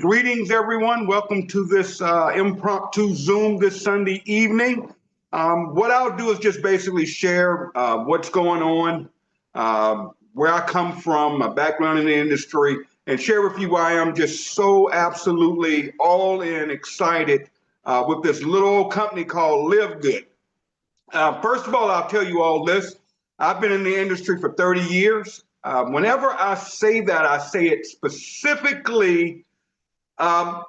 Greetings, everyone. Welcome to this impromptu Zoom this Sunday evening. What I'll do is just basically share what's going on, where I come from, my background in the industry, and share with you why I'm just so absolutely all in excited with this little old company called LiveGood. First of all, I'll tell you all this. I've been in the industry for 30 years. Whenever I say that, I say it specifically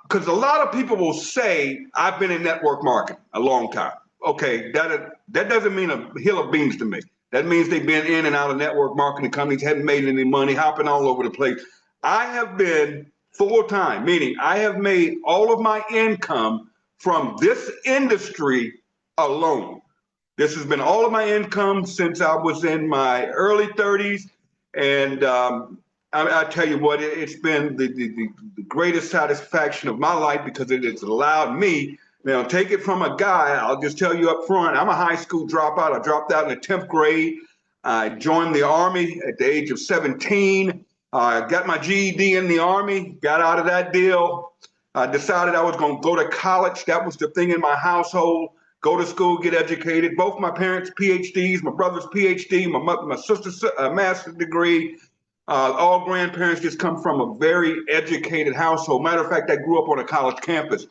because a lot of people will say I've been in network marketing a long time. Okay, that doesn't mean a hill of beans to me. That means they've been in and out of network marketing companies, hadn't made any money, hopping all over the place. I have been full time, meaning I have made all of my income from this industry alone. This has been all of my income since I was in my early 30s, and I tell you what, it's been the greatest satisfaction of my life because it has allowed me. Now, take it from a guy, I'll just tell you up front, I'm a high school dropout. I dropped out in the 10th grade. I joined the Army at the age of 17. I got my GED in the Army, got out of that deal. I decided I was going to go to college. That was the thing in my household. Go to school, get educated. Both my parents PhDs, my brother's PhD, my sister's master's degree. All grandparents just come from a very educated household. Matter of fact, I grew up on a college campus.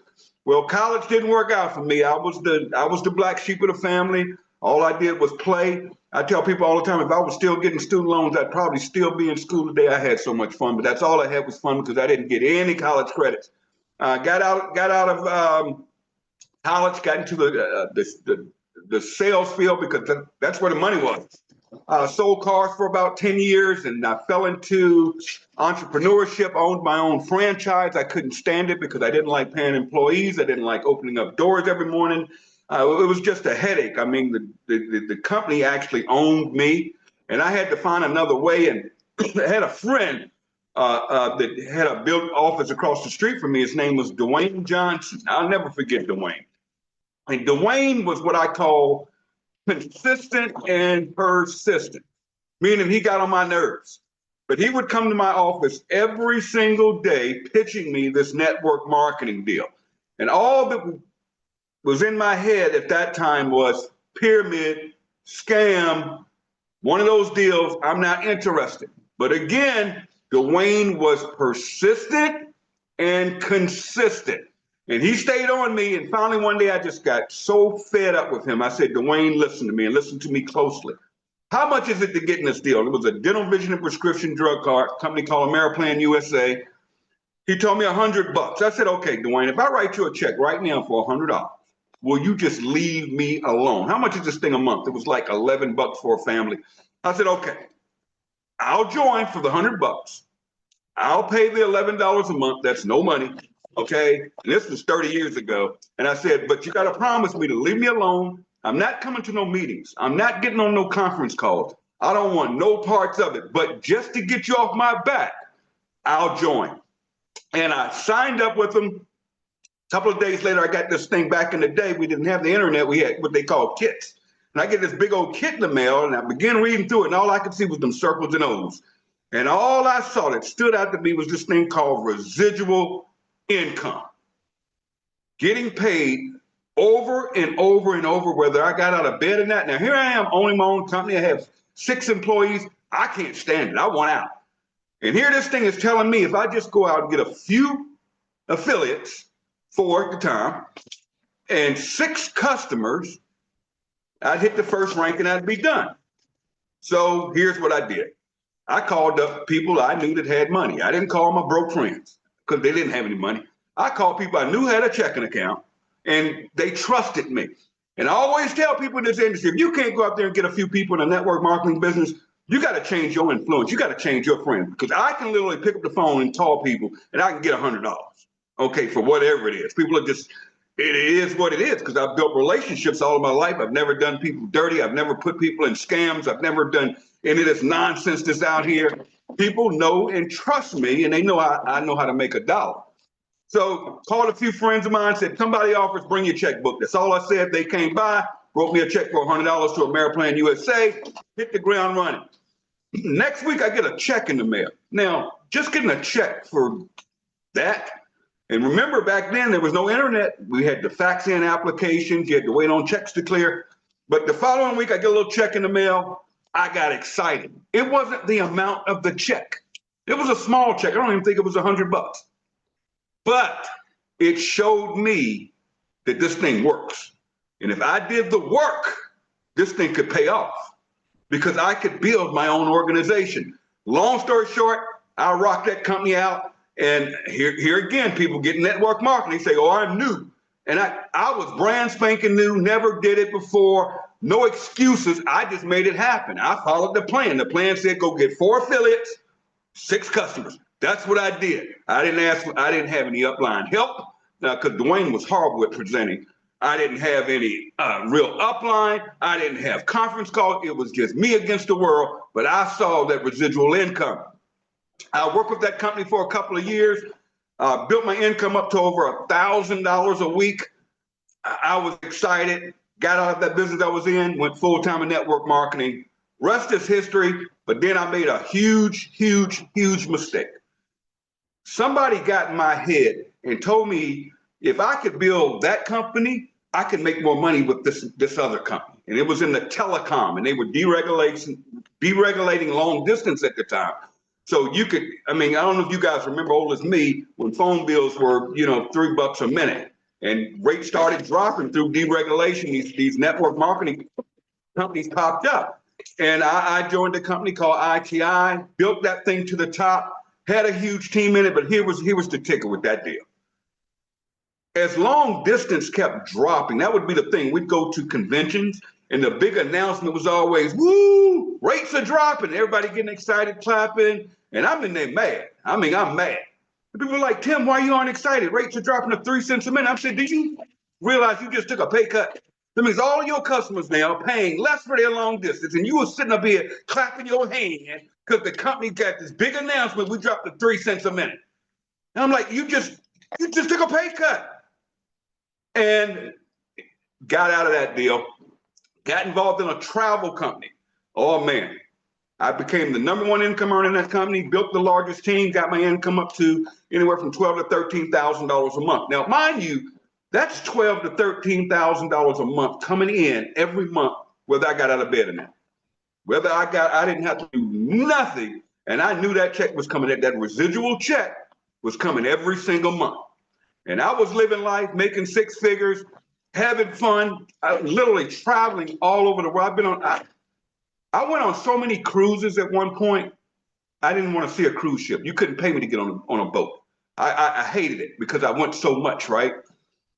Well, college didn't work out for me. I was the black sheep of the family. All I did was play. I tell people all the time, if I was still getting student loans, I'd probably still be in school today. I had so much fun, but that's all I had was fun because I didn't get any college credits. Got out of college, got into the sales field because that's where the money was. Sold cars for about 10 years and I fell into entrepreneurship, owned my own franchise. I couldn't stand it because I didn't like paying employees. I didn't like opening up doors every morning. It was just a headache. I mean, the company actually owned me and I had to find another way. And I had a friend that had a built office across the street from me. His name was Dwayne Johnson. I'll never forget Dwayne. And Dwayne was what I call consistent and persistent, meaning he got on my nerves. But he would come to my office every single day pitching me this network marketing deal. And all that was in my head at that time was pyramid, scam, one of those deals, I'm not interested. But again, Dwayne was persistent and consistent. And he stayed on me. And finally, one day, I just got so fed up with him. I said, Dwayne, listen to me and listen to me closely. How much is it to get in this deal? It was a dental, vision, and prescription drug card company called Ameriplan USA. He told me $100. I said, okay, Dwayne, if I write you a check right now for $100, will you just leave me alone? How much is this thing a month? It was like $11 for a family. I said, okay, I'll join for the $100. I'll pay the $11 a month. That's no money. Okay, and this was 30 years ago. And I said, but you got to promise me to leave me alone. I'm not coming to no meetings. I'm not getting on no conference calls. I don't want no parts of it. But just to get you off my back, I'll join. And I signed up with them. A couple of days later, I got this thing. Back in the day, we didn't have the internet. We had what they call kits. And I get this big old kit in the mail, and I began reading through it, and all I could see was them circles and O's. And all I saw that stood out to me was this thing called residual income, getting paid over and over and over, whether I got out of bed or not. Now, here I am owning my own company. I have 6 employees. I can't stand it. I want out. And here this thing is telling me if I just go out and get a few affiliates, 4 at the time, and 6 customers, I'd hit the first rank and I'd be done. So here's what I did. I called up people I knew that had money. I didn't call my broke friends because they didn't have any money. I called people I knew had a checking account and they trusted me. And I always tell people in this industry, if you can't go out there and get a few people in a network marketing business, you got to change your influence. You got to change your friends because I can literally pick up the phone and call people and I can get $100, okay, for whatever it is. People are just, it is what it is because I've built relationships all of my life. I've never done people dirty. I've never put people in scams. I've never done any of this nonsense that's out here. People know and trust me, and they know I know how to make a dollar. So called a few friends of mine, said, somebody offers, bring your checkbook. That's all I said. They came by, wrote me a check for $100 to Ameriplan USA, hit the ground running. Next week, I get a check in the mail. Now, just getting a check for that And remember, back then, there was no internet. We had to fax in applications. You had to wait on checks to clear. But the following week, I get a little check in the mail. I got excited. It wasn't the amount of the check. It was a small check. I don't even think it was $100. But it showed me that this thing works. And if I did the work, this thing could pay off because I could build my own organization. Long story short, I rocked that company out. And here again, people get network marketing. They say, oh, I'm new. And I was brand spanking new, never did it before, no excuses. I just made it happen. I followed the plan. The plan said, go get 4 affiliates, 6 customers. That's what I did. I didn't have any upline help because Dwayne was horrible at presenting. I didn't have any real upline. I didn't have conference calls. It was just me against the world, but I saw that residual income. I worked with that company for a couple of years, built my income up to over $1,000 a week. I was excited, got out of that business I was in, went full-time in network marketing. Rest is history, but then I made a huge, huge, huge mistake. Somebody got in my head and told me if I could build that company, I could make more money with this other company. And it was in the telecom, and they were deregulating long distance at the time. So you could, I don't know if you guys remember, old as me, when phone bills were, $3 a minute, and rates started dropping through deregulation. These network marketing companies popped up, and I joined a company called ITI, built that thing to the top, had a huge team in it, but here was the ticker with that deal. As long distance kept dropping, that would be the thing. We'd go to conventions, and the big announcement was always, woo, rates are dropping. Everybody getting excited, clapping, and I'm in there mad. I'm mad. People are like, Tim, why you aren't excited? Rates are dropping to 3 cents a minute. I said, did you realize you just took a pay cut? That means all your customers now are paying less for their long distance, and you were sitting up here clapping your hand because the company got this big announcement, we dropped to 3 cents a minute. And I'm like, you just took a pay cut. And got out of that deal, got involved in a travel company. Oh man, I became the #1 income earner in that company, built the largest team, got my income up to anywhere from $12,000 to $13,000 a month. Now, mind you, that's $12,000 to $13,000 a month coming in every month, whether I got out of bed or not. Whether I didn't have to do nothing, and I knew that check was coming, that residual check was coming every single month. And I was living life, making 6 figures, having fun, literally traveling all over the world. I went on so many cruises at one point, I didn't want to see a cruise ship. You couldn't pay me to get on a boat. I hated it because I went so much, right?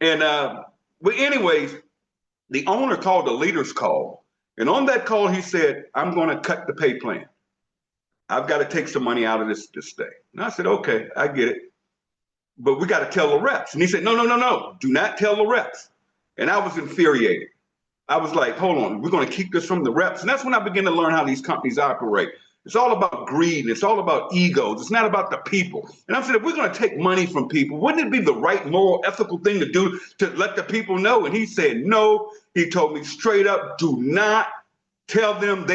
And but anyways, the owner called a leader's call. And on that call, he said, I'm going to cut the pay plan. I've got to take some money out of this thing. And I said, okay, I get it. But we got to tell the reps. And he said, no, do not tell the reps. And I was infuriated. I was like, hold on, we're going to keep this from the reps. And that's when I began to learn how these companies operate. It's all about greed. It's all about egos. It's not about the people. And I said, if we're going to take money from people, wouldn't it be the right, moral, ethical thing to do to let the people know? And he said, no. He told me straight up, do not tell them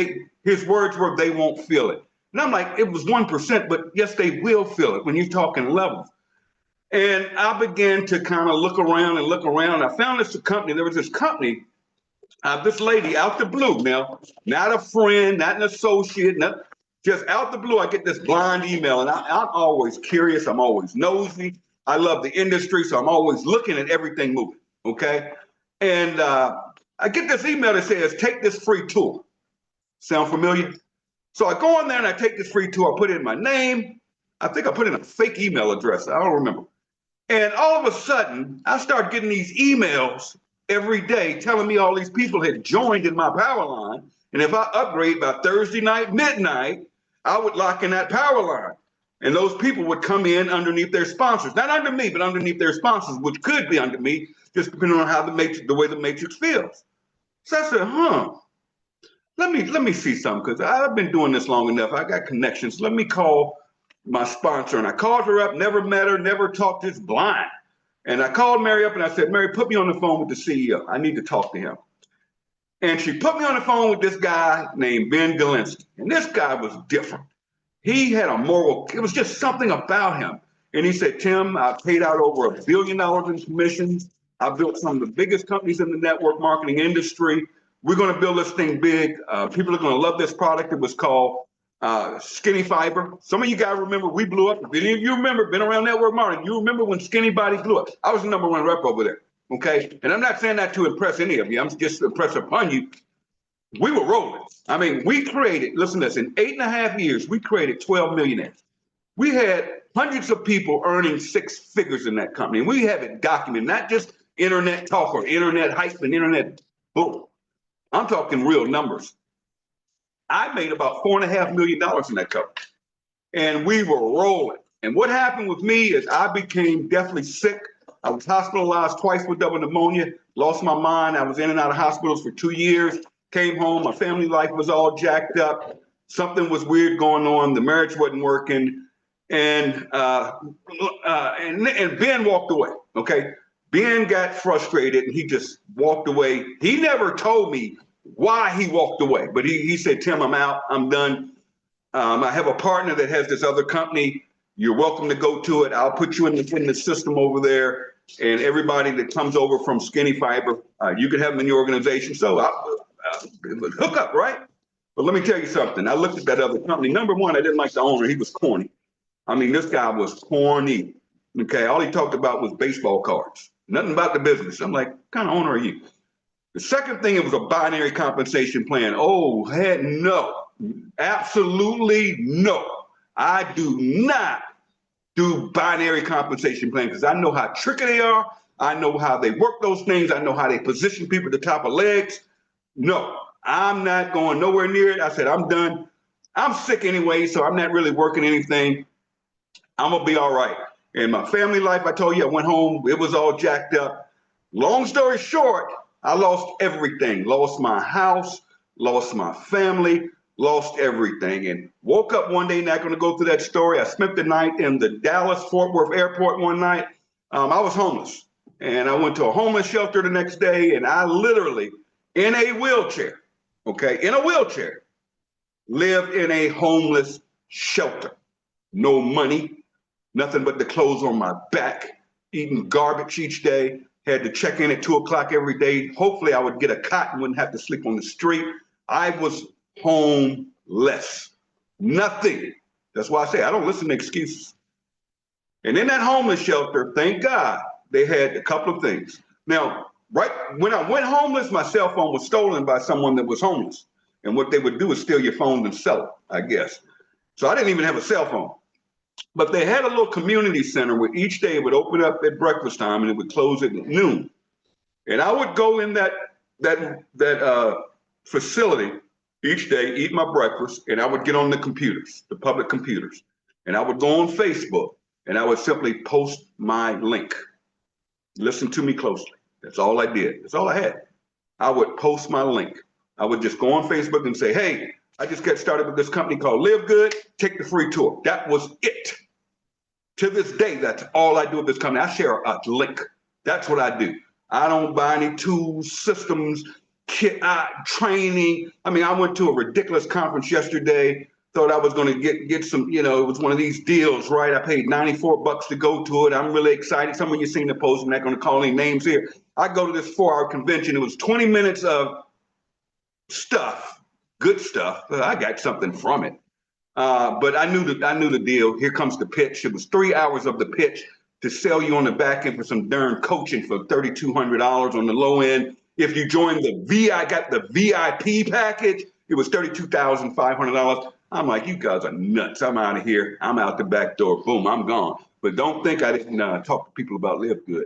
his words were, they won't feel it. And I'm like, it was 1%, but yes, they will feel it when you're talking levels. And I began to kind of look around. I found this company. There was this company, this lady out the blue now, not a friend, not an associate, just out the blue. I get this blind email, and I'm always curious. I'm always nosy. I love the industry, so I'm always looking at everything moving, okay? And I get this email that says, take this free tour. Sound familiar? So I go on there and I take this free tour. I put in my name. I think I put in a fake email address. I don't remember. And all of a sudden, I start getting these emails every day telling me all these people had joined in my power line. And if I upgrade by Thursday night, midnight, I would lock in that power line. And those people would come in underneath their sponsors. Not under me, but underneath their sponsors, which could be under me, just depending on how the way the matrix feels. So I said, let me see something, because I've been doing this long enough. I got connections. Let me call my sponsor. And I called her up, never met her, never talked, just blind. And I called Mary up and I said, Mary, put me on the phone with the CEO. I need to talk to him. And she put me on the phone with this guy named Ben Galinsky. And this guy was different. He had a moral, it was just something about him. And he said, Tim, I've paid out over $1 billion in commissions. I've built some of the biggest companies in the network marketing industry. We're going to build this thing big. People are going to love this product. It was called Skinny Fiber. Some of you guys remember we blew up. If any of you remember, been around network marketing, you remember when Skinny Body blew up. I was the #1 rep over there. Okay. And I'm not saying that to impress any of you. I'm just impressed upon you. We were rolling. I mean, we created, listen to this, in 8.5 years, we created 12 millionaires. We had hundreds of people earning 6 figures in that company. And we have it documented, not just internet talk or internet hype and internet bull. I'm talking real numbers. I made about $4.5 million in that company. And we were rolling. And what happened with me is I became deathly sick. I was hospitalized twice with double pneumonia, lost my mind. I was in and out of hospitals for 2 years, came home. My family life was all jacked up. Something was weird going on. The marriage wasn't working. And Ben walked away, okay? Ben got frustrated and he just walked away. He never told me why he walked away, but he said, Tim, I'm out, I'm done. I have a partner that has this other company. You're welcome to go to it. I'll put you in the system over there. And everybody that comes over from Skinny Fiber, you can have them in your organization. So hook up, right? But let me tell you something. I looked at that other company. #1, I didn't like the owner. He was corny. I mean, this guy was corny. Okay, all he talked about was baseball cards. Nothing about the business. I'm like, what kind of owner are you? The second thing, it was a binary compensation plan. Oh, heck no. Absolutely no. I do not do binary compensation plan because I know how tricky they are. I know how they work those things. I know how they position people at the top of legs. No, I'm not going nowhere near it. I said, I'm done. I'm sick anyway, so I'm not really working anything. I'm going to be all right. And my family life, I told you, I went home. It was all jacked up. Long story short, I lost everything. Lost my house, lost my family, lost everything. And woke up one day, not going to go through that story. I spent the night in the Dallas-Fort Worth airport one night. I was homeless. And I went to a homeless shelter the next day. And I literally, in a wheelchair, okay, in a wheelchair, lived in a homeless shelter. No money, nothing but the clothes on my back, eating garbage each day. Had to check in at 2 o'clock every day. Hopefully I would get a cot and wouldn't have to sleep on the street. I was homeless. Nothing. That's why I say I don't listen to excuses. And in that homeless shelter, thank God, they had a couple of things. Now, right when I went homeless, my cell phone was stolen by someone that was homeless. And what they would do is steal your phone and sell it, I guess. So I didn't even have a cell phone. But they had a little community center where each day it would open up at breakfast time and it would close at noon. And I would go in that facility each day, eat my breakfast, and I would get on the computers, the public computers. And I would go on Facebook and I would simply post my link. Listen to me closely. That's all I did. That's all I had. I would post my link. I would just go on Facebook and say, hey, I just got started with this company called LiveGood. Take the free tour. That was it. To this day, that's all I do with this company. I share a link. That's what I do. I don't buy any tools, systems, kit, training. I mean, I went to a ridiculous conference yesterday. Thought I was going to get some, it was one of these deals, right? I paid $94 to go to it. I'm really excited. Some of you seen the post. I'm not going to call any names here. I go to this 4-hour convention. It was 20 minutes of stuff. Good stuff. I got something from it. But I knew the deal. Here comes the pitch. It was 3 hours of the pitch to sell you on the back end for some darn coaching for $3,200 on the low end. If you join I got the VIP package, it was $32,500. I'm like, you guys are nuts. I'm out of here. I'm out the back door. Boom, I'm gone. But don't think I didn't talk to people about LiveGood.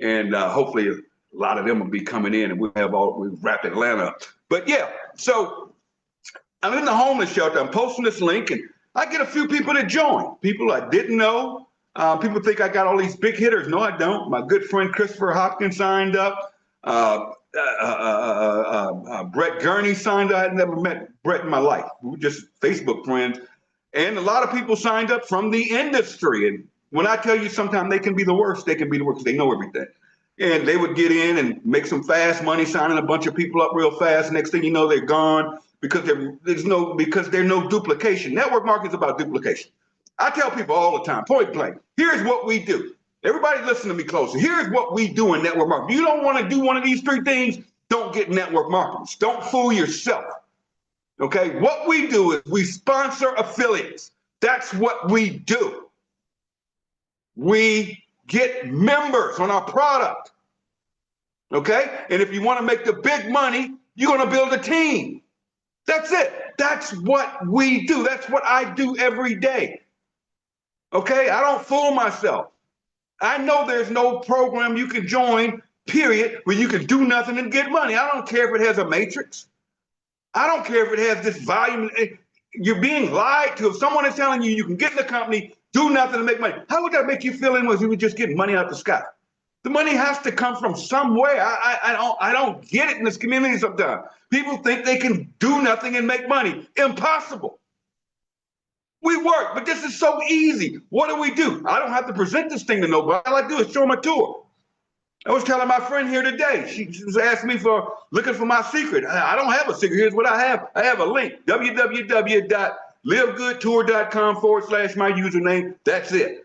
And hopefully a lot of them will be coming in and we'll wrap Atlanta up. But yeah, so I'm in the homeless shelter. I'm posting this link and I get a few people to join. People I didn't know. People think I got all these big hitters. No, I don't. My good friend Christopher Hopkins signed up. Brett Gurney signed up. I had never met Brett in my life. We were just Facebook friends. And a lot of people signed up from the industry. And when I tell you sometimes they can be the worst, they can be the worst. They know everything. And they would get in and make some fast money, signing a bunch of people up real fast. Next thing you know, they're gone. Because there's no duplication. Network marketing is about duplication. I tell people all the time, point blank, here's what we do. Everybody listen to me closely. Here's what we do in network marketing. You don't want to do one of these three things, don't get network marketing. Don't fool yourself. Okay, what we do is we sponsor affiliates. That's what we do. We get members on our product. Okay, and if you want to make the big money, you're going to build a team. That's it. That's what we do. That's what I do every day. Okay, I don't fool myself. I know there's no program you can join, period, where you can do nothing and get money. I don't care if it has a matrix. I don't care if it has this volume. You're being lied to. If someone is telling you you can get in the company, do nothing and make money, how would that make you feel anyway if you were just getting money out the sky? The money has to come from somewhere. I don't get it in this community sometimes. People think they can do nothing and make money. Impossible. We work, but this is so easy. What do? I don't have to present this thing to nobody. All I do is show them a tour. I was telling my friend here today, she was asking me looking for my secret. I don't have a secret. Here's what I have. I have a link, www.livegoodtour.com/my username. That's it.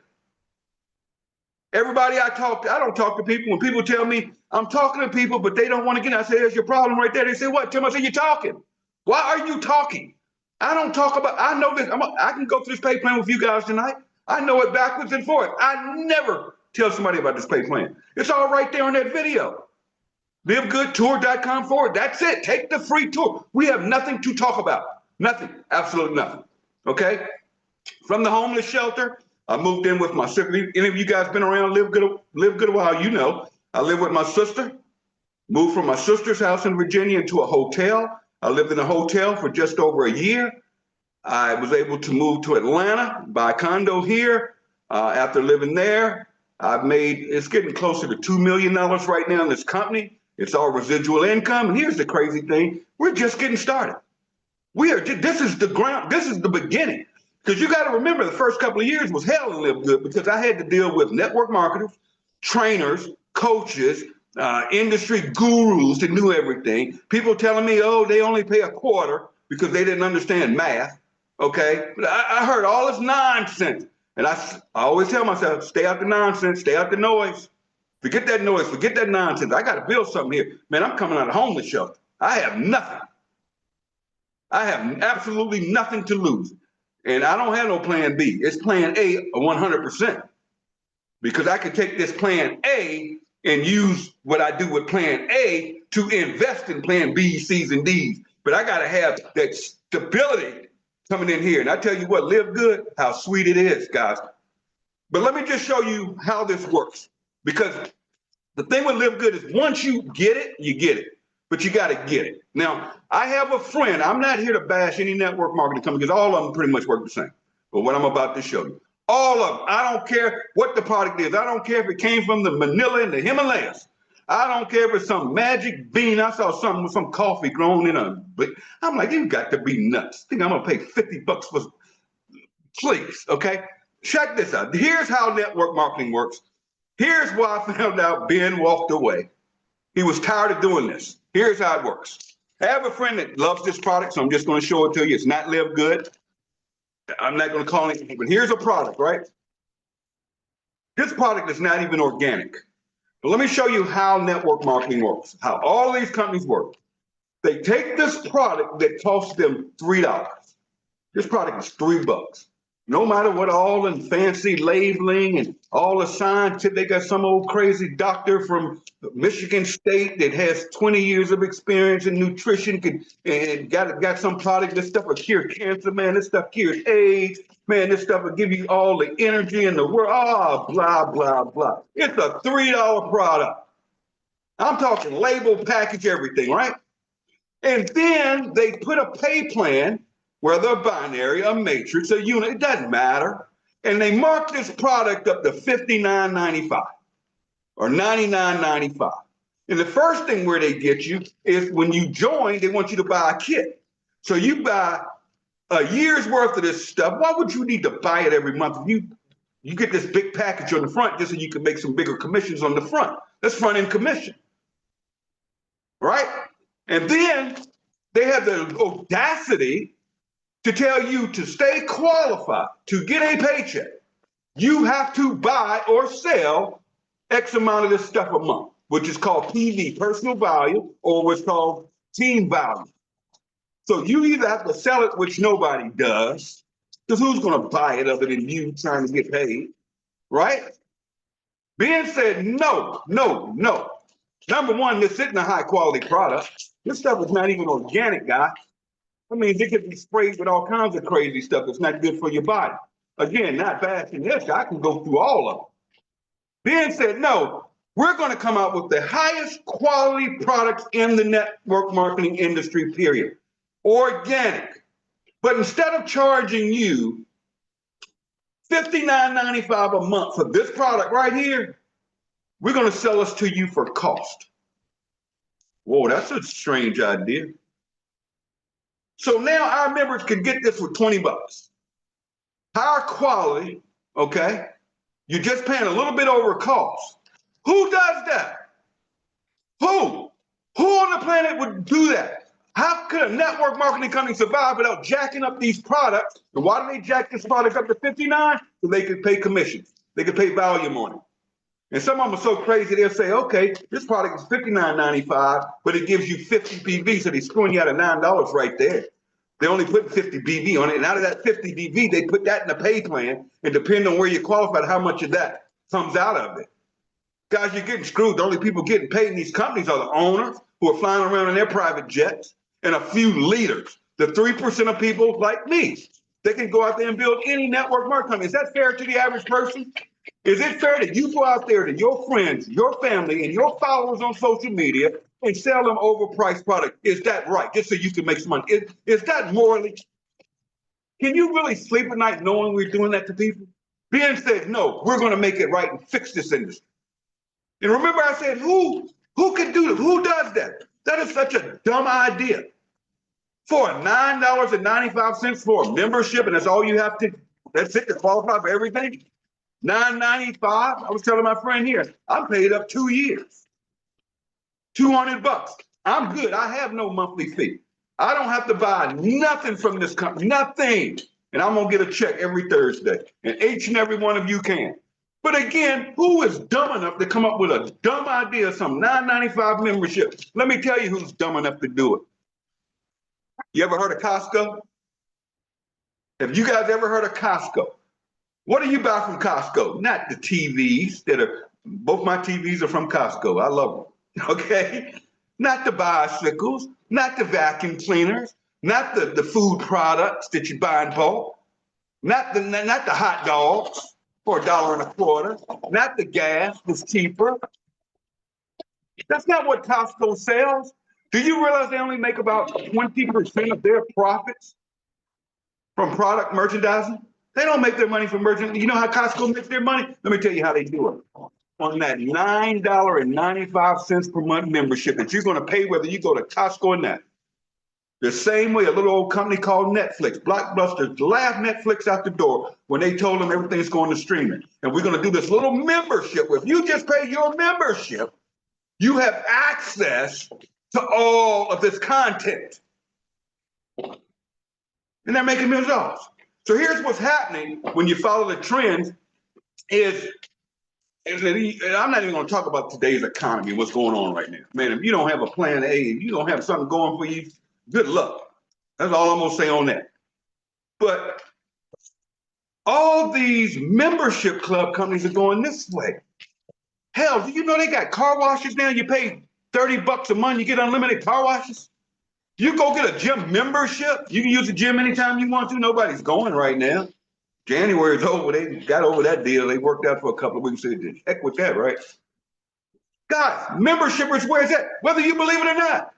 Everybody I talk to, I don't talk to people. When people tell me I'm talking to people, but they don't want to get in, I say, there's your problem right there. They say, what, Tim? I say, you're talking. Why are you talking? I don't talk about, I know this. I can go through this pay plan with you guys tonight. I know it backwards and forwards. I never tell somebody about this pay plan. It's all right there on that video. LiveGoodTour.com/. That's it. Take the free tour. We have nothing to talk about. Nothing. Absolutely nothing. Okay? From the homeless shelter, I moved in with my sister. Any of you guys been around Live Good a while, you know. I live with my sister. Moved from my sister's house in Virginia into a hotel. I lived in a hotel for just over a year. I was able to move to Atlanta, buy a condo here. After living there, it's getting closer to $2 million right now in this company. It's all residual income. And here's the crazy thing. We're just getting started. This is the ground. This is the beginning. Because you got to remember the first couple of years was hell in Live Good because I had to deal with network marketers, trainers, coaches, industry gurus that knew everything. People telling me, oh, they only pay a quarter because they didn't understand math. Okay. But I heard all this nonsense. And I always tell myself, stay out the nonsense, stay out the noise. Forget that noise, forget that nonsense. I got to build something here. Man, I'm coming out of homeless shelter. I have nothing. I have absolutely nothing to lose. And I don't have no plan B. It's plan A 100%. Because I can take this plan A and use what I do with plan A to invest in plan B, C's, and D's. But I got to have that stability coming in here. And I tell you what, Live Good, how sweet it is, guys. But let me just show you how this works. Because the thing with Live Good is once you get it, you get it. But you got to get it. Now, I have a friend. I'm not here to bash any network marketing company because all of them pretty much work the same. But what I'm about to show you, all of them, I don't care what the product is. I don't care if it came from the Manila and the Himalayas. I don't care if it's some magic bean. I saw something with some coffee grown in a, I'm like, you got to be nuts. I think I'm going to pay $50 for, please, okay? Check this out. Here's how network marketing works. Here's why I found out Ben walked away. He was tired of doing this. Here's how it works. I have a friend that loves this product, so I'm just going to show it to you. It's not Live Good. I'm not going to call it, but here's a product, right? This product is not even organic. But let me show you how network marketing works, how all these companies work. They take this product that costs them $3. This product is $3. No matter what all the fancy labeling and all the scientific, they got some old crazy doctor from Michigan State that has 20 years of experience in nutrition and got some product. This stuff will cure cancer, man. This stuff cures AIDS. Man, this stuff will give you all the energy in the world. Oh, blah, blah, blah. It's a $3 product. I'm talking label, package, everything, right? And then they put a pay plan, whether a binary, a matrix, a unit, it doesn't matter. And they mark this product up to $59.95 or $99.95. And the first thing where they get you is when you join, they want you to buy a kit. So you buy a year's worth of this stuff. Why would you need to buy it every month? You get this big package on the front just so you can make some bigger commissions on the front. That's front end commission, right? And then they have the audacity to tell you to stay qualified to get a paycheck, you have to buy or sell X amount of this stuff a month, which is called PV, personal value, or what's called team value. So you either have to sell it, which nobody does, because who's going to buy it other than you trying to get paid, right? Ben said, no, no, no. Number one, this isn't a high quality product. This stuff is not even organic, guy. I mean, it could be sprayed with all kinds of crazy stuff that's not good for your body. Again, not bashing this. I can go through all of them. Ben said, no, we're going to come out with the highest quality products in the network marketing industry, period. Organic. But instead of charging you $59.95 a month for this product right here, we're going to sell this to you for cost. Whoa, that's a strange idea. So now our members can get this for 20 bucks. Higher quality, okay? You're just paying a little bit over cost. Who does that? Who? Who on the planet would do that? How could a network marketing company survive without jacking up these products? And why do they jack this product up to 59? So they could pay commissions. They could pay volume on it. And some of them are so crazy, they'll say, okay, this product is $59.95, but it gives you 50 BV, so they're screwing you out of $9 right there. They're only putting 50 BV on it, and out of that 50 BV, they put that in the pay plan, and depending on where you're qualified, how much of that comes out of it. Guys, you're getting screwed. The only people getting paid in these companies are the owners who are flying around in their private jets, and a few leaders, the 3% of people like me. They can go out there and build any network marketing company. Is that fair to the average person? Is it fair that you go out there to your friends, your family, and your followers on social media and sell them overpriced product? Is that right? Just so you can make some money. Is that morally? Can you really sleep at night knowing we're doing that to people? Ben said, no, we're going to make it right and fix this industry. And remember I said, who could do that? Who does that? That is such a dumb idea. For $9.95 for a membership, and that's all you have to, that's it to qualify for everything? $9.95. I was telling my friend here, I'm paid up 2 years. 200 bucks. I'm good. I have no monthly fee. I don't have to buy nothing from this company, nothing. And I'm gonna get a check every Thursday. And each and every one of you can. But again, who is dumb enough to come up with a dumb idea, some $9.95 membership? Let me tell you who's dumb enough to do it. You ever heard of Costco? Have you guys ever heard of Costco? What do you buy from Costco? Not the TVs that are, both my TVs are from Costco. I love them, okay? Not the bicycles, not the vacuum cleaners, not the food products that you buy in bulk, not the hot dogs for $1.25, not the gas that's cheaper. That's not what Costco sells. Do you realize they only make about 20% of their profits from product merchandising? They don't make their money from merchandising. You know how Costco makes their money? Let me tell you how they do it. On that $9.95 per month membership that you're going to pay whether you go to Costco or not. The same way a little old company called Netflix, Blockbuster, laughed Netflix out the door when they told them everything's going to streaming. And we're going to do this little membership where if you just pay your membership, you have access to all of this content. And they're making millions of dollars. So here's what's happening when you follow the trends is I'm not even going to talk about today's economy, what's going on right now. Man, if you don't have a plan A, if you don't have something going for you, good luck. That's all I'm going to say on that. But all these membership club companies are going this way. Hell, do you know they got car washes now? You pay 30 bucks a month, you get unlimited car washes. You go get a gym membership. You can use the gym anytime you want to. Nobody's going right now. January's over. They got over that deal. They worked out for a couple of weeks. Said, heck with that, right? Guys, membership is where it's at, whether you believe it or not.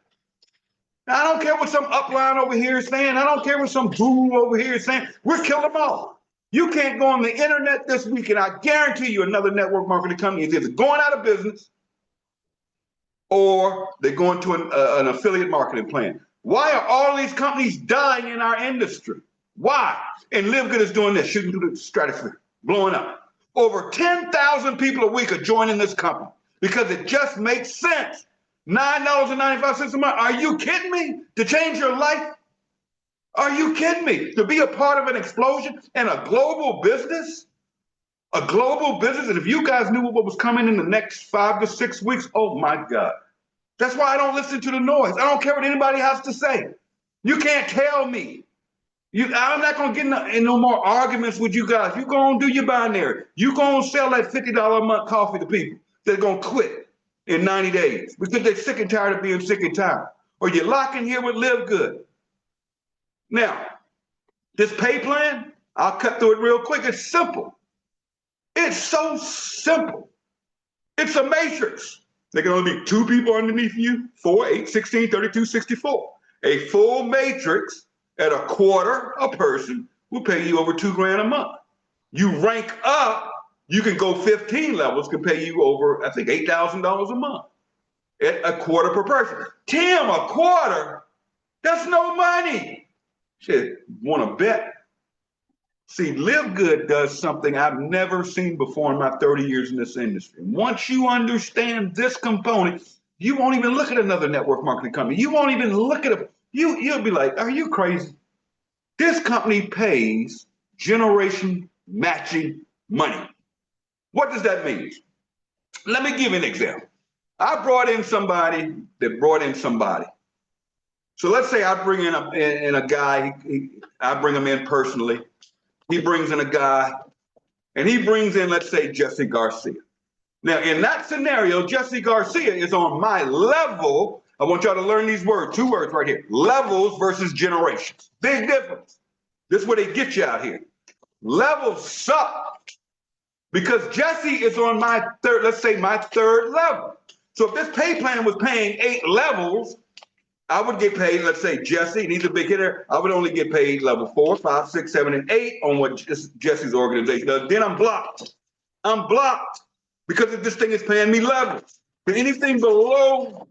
Now, I don't care what some upline over here is saying. I don't care what some guru over here is saying. We're killing them all. You can't go on the internet this week, and I guarantee you another network marketing company is either going out of business or they're going to an affiliate marketing plan. Why are all these companies dying in our industry? Why? And LiveGood is doing this, shooting through the stratosphere, blowing up. Over 10,000 people a week are joining this company because it just makes sense. $9.95 a month. Are you kidding me? To change your life? Are you kidding me? To be a part of an explosion and a global business? A global business, and if you guys knew what was coming in the next 5 to 6 weeks, oh my God. That's why I don't listen to the noise. I don't care what anybody has to say. You can't tell me. I'm not gonna get in no more arguments with you guys. You go and do your binary. You go and sell that $50 a month coffee to people that are gonna quit in 90 days because they're sick and tired of being sick and tired. Or you're locking here with LiveGood. Now, this pay plan, I'll cut through it real quick. It's simple. It's so simple. It's a matrix. There can only be 2 people underneath you, 4, 8, 16, 32, 64. A full matrix at a quarter a person will pay you over $2,000 a month. You rank up, you can go 15 levels, can pay you over, I think, $8,000 a month at a quarter per person. Tim, a quarter? That's no money. Shit, want to bet? See, LiveGood does something I've never seen before in my 30 years in this industry. Once you understand this component, you won't even look at another network marketing company. You won't even look at it. You'll be like, are you crazy? This company pays generation matching money. What does that mean? Let me give you an example. I brought in somebody that brought in somebody. So let's say I bring in a guy, I bring him in personally. He brings in a guy, and he brings in, let's say, Jesse Garcia. Now, in that scenario, Jesse Garcia is on my level. I want y'all to learn these words, 2 words right here. Levels versus generations. Big difference. This is where they get you out here. Levels suck because Jesse is on my third, let's say my 3rd level. So if this pay plan was paying 8 levels, I would get paid, let's say Jesse, and he's a big hitter, I would only get paid level 4, 5, 6, 7, and 8 on what Jesse's organization does. Then I'm blocked. I'm blocked because this thing is paying me levels. But anything below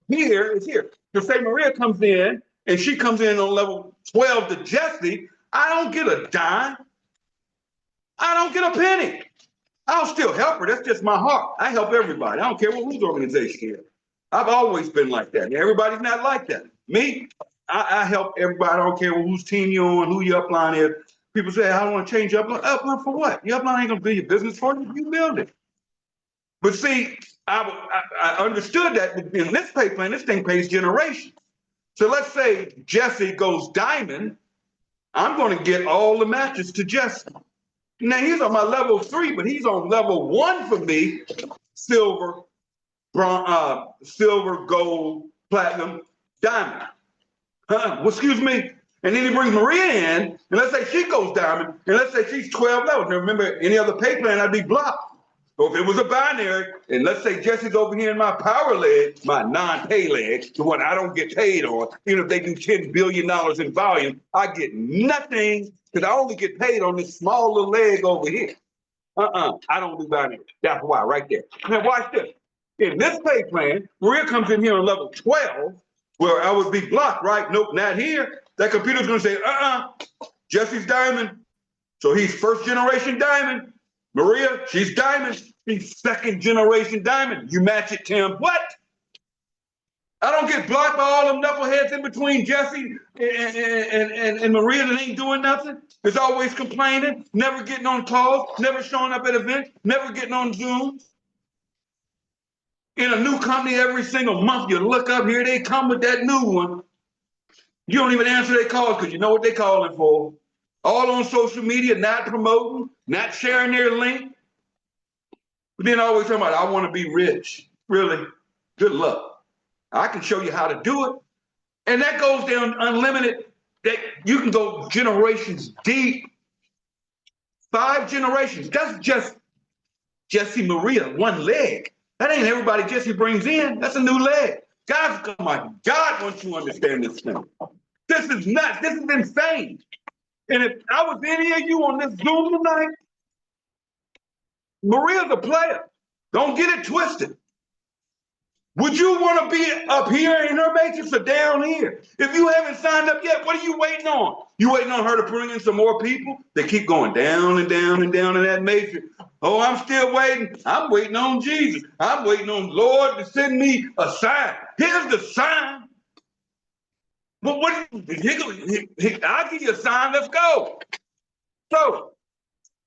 here is here. So say Maria comes in and she comes in on level 12 to Jesse, I don't get a dime. I don't get a penny. I'll still help her. That's just my heart. I help everybody. I don't care whose organization is. I've always been like that. Everybody's not like that. Me, I help everybody. I don't care whose team you're on, who your upline is. People say, I don't want to change your upline. Upline for what? Your upline ain't going to build your business for you. You build it. But see, I understood that in this pay plan, this thing pays generations. So let's say Jesse goes diamond. I'm going to get all the matches to Jesse. Now he's on my level 3, but he's on level 1 for me, silver, bronze, silver, gold, platinum, diamond. Well, excuse me. And then he brings Maria in, and let's say she goes diamond, and let's say she's 12 levels. Now remember, any other pay plan, I'd be blocked. So if it was a binary, and let's say Jesse's over here in my power leg, my non-pay leg, the one I don't get paid on, even if they do $10 billion in volume, I get nothing because I only get paid on this small little leg over here. I don't do binary. That's why, right there. Now watch this. In this pay plan, Maria comes in here on level 12, where I would be blocked, right? Nope, not here. That computer's gonna say, Jesse's diamond. So he's 1st generation diamond. Maria, she's diamond. She's 2nd generation diamond. You match it, Tim. What? I don't get blocked by all them knuckleheads in between Jesse and Maria that ain't doing nothing. Is always complaining, never getting on calls, never showing up at events, never getting on Zoom. In a new company every single month, you look up, here they come with that new one. You don't even answer their calls because you know what they're calling for. All on social media, not promoting, not sharing their link. But then always talking about, I want to be rich. Really? Good luck. I can show you how to do it. And that goes down unlimited. That you can go generations deep. 5 generations. That's just Jesse Maria, 1 leg. That ain't everybody Jesse brings in. That's a new leg. God, oh my God, wants you to understand this thing. This is nuts. This is insane. And if I was any of you on this Zoom tonight, Maria's a player. Don't get it twisted. Would you want to be up here in her matrix or down here? If you haven't signed up yet, what are you waiting on? You waiting on her to bring in some more people? They keep going down and down and down in that matrix. Oh, I'm still waiting. I'm waiting on Jesus. I'm waiting on Lord to send me a sign. Here's the sign. But what? I'll give you a sign. Let's go. So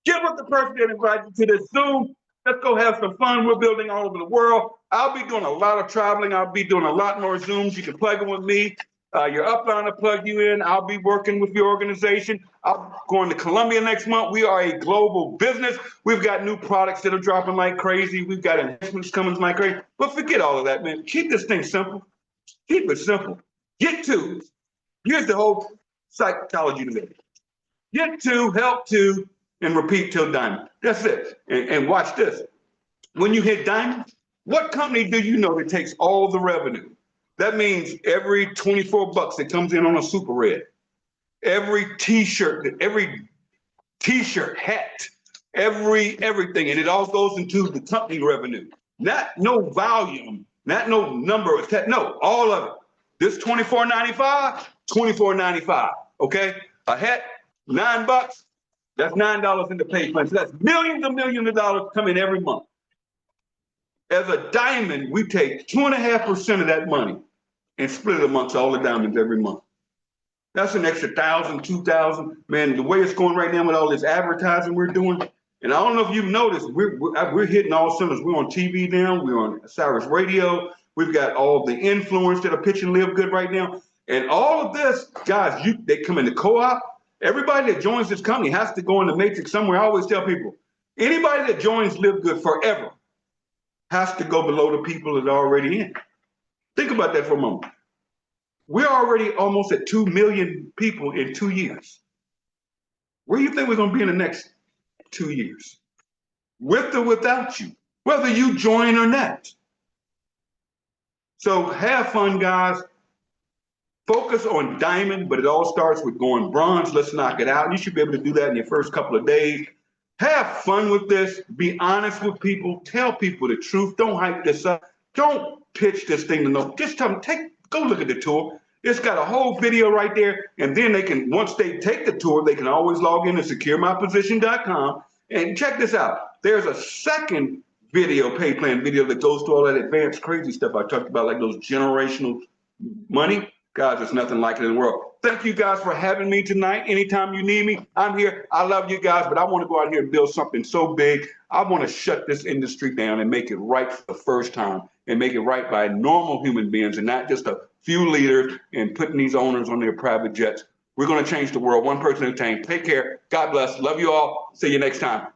get with the person that invited you to this Zoom. Let's go have some fun. We're building all over the world. I'll be doing a lot of traveling. I'll be doing a lot more Zooms. You can plug in with me. Your upline will plug you in. I'll be working with your organization. I'm going to Colombia next month. We are a global business. We've got new products that are dropping like crazy. We've got enhancements coming like crazy. But forget all of that, man. Keep this thing simple. Keep it simple. Get to. Here's the whole psychology to me. Get to, help to, and repeat till diamond. That's it. And watch this. When you hit diamond, what company do you know that takes all the revenue? That means every 24 bucks that comes in on a super red, every t-shirt, hat, everything, and it all goes into the company revenue. Not no volume, not no number of no, all of it. This $24.95, $24.95. Okay? A hat, $9. That's $9 in the pay plan. So that's millions of dollars coming every month. As a diamond, we take 2.5% of that money and split it amongst all the diamonds every month. That's an extra 1,000, 2,000. Man, the way it's going right now with all this advertising we're doing, and I don't know if you've noticed, we're hitting all cylinders. We're on TV now. We're on Cyrus Radio. We've got all the influencers that are pitching LiveGood right now. And all of this, guys, they come into co-op. Everybody that joins this company has to go in the matrix somewhere. I always tell people, anybody that joins LiveGood forever has to go below the people that are already in. Think about that for a moment. We're already almost at 2 million people in 2 years. Where do you think we're going to be in the next 2 years? With or without you, whether you join or not. So have fun, guys. Focus on diamond, but it all starts with going bronze. Let's knock it out. You should be able to do that in your first couple of days. Have fun with this. Be honest with people. Tell people the truth. Don't hype this up. Don't pitch this thing to no. Just tell them, go look at the tour. It's got a whole video right there. And then they can, once they take the tour, they can always log in to securemyposition.com and check this out. There's a second video, pay plan video that goes to all that advanced crazy stuff I talked about, like those generational money. Guys, there's nothing like it in the world. Thank you guys for having me tonight. Anytime you need me, I'm here. I love you guys, but I want to go out here and build something so big. I want to shut this industry down and make it right for the first time and make it right by normal human beings and not just a few leaders and putting these owners on their private jets. We're going to change the world one person at a time. Take care. God bless. Love you all. See you next time.